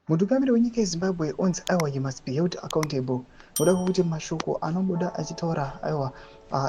Mutungamiri wenyika yeZimbabwe onzi aiwa you must be held accountable. Noda kuti mashoko anobuda achitaura aiwa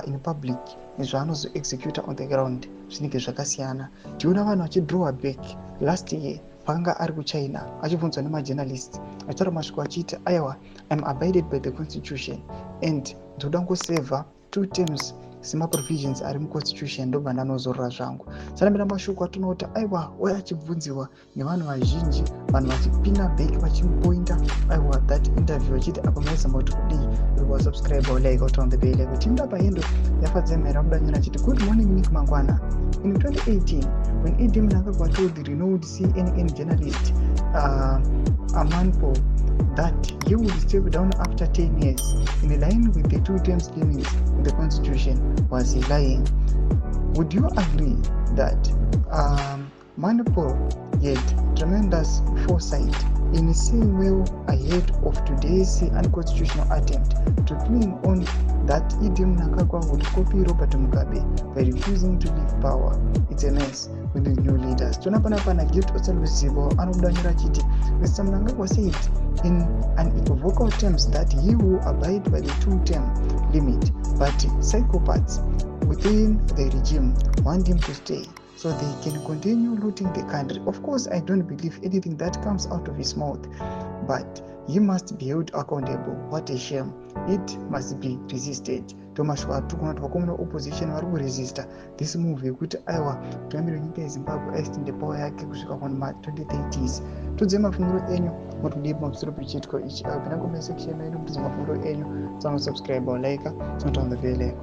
in public nezvaanozoexecuta on the ground zvinenge zvakasiyana. Tiona vanhu vachidrowa back last year pakanga ari kuchina achibvunzwa nemajournalist achitaura mashoko achiti aiwa I'm abided by the constitution and ndoda ngosevha 2 terms semaprovisions ari muconstitution ndobva ndanozorora zvangu. Sanambira mashoko atinokuti aiwa uye achibvunziwa nevanhu vazhinji, vanhu vachipinda back vachimupointa aiwa that interview vachiti apa maizamba kuti kudii uri wasubscribe like out on the bell like timda pahendo yafadzemera kudanyira achiti good morning Nick Mangwana. In 2018 when Mnangagwa told the renowned CNN journalist Amanpo that he would step down after 10 years in line with the 2 terms limit in the constitution, was he lying? Would you agree that Manipur had tremendous foresight in seeing well ahead of today's unconstitutional attempt to claim on that Mnangagwa would copy Robert Mugabe by refusing to leave power? It's a mess with the new leaders. Tonapana gift osaluzivo anobudanyira chiti Mr. Mnangagwa said in unequivocal terms that he will abide by the 2-term limit, but psychopaths within the regime want him to stay so they can continue looting the country. Of course, I don't believe anything that comes out of his mouth, but he must be held accountable. What a shame. It must be resisted. Tomashwa tukuna tukakomuna opposition vari kuresista this move yekuti aiwa mutungamiri wenyika yeZimbabwe aisitinde power yake kusvika kuma 2030s. Tudze mafungiro enyu mutudii pamusoro pechiitiko ichi. Pinda comment section yedu mudze mafungiro enyu, subscribe or like, turn on the bell.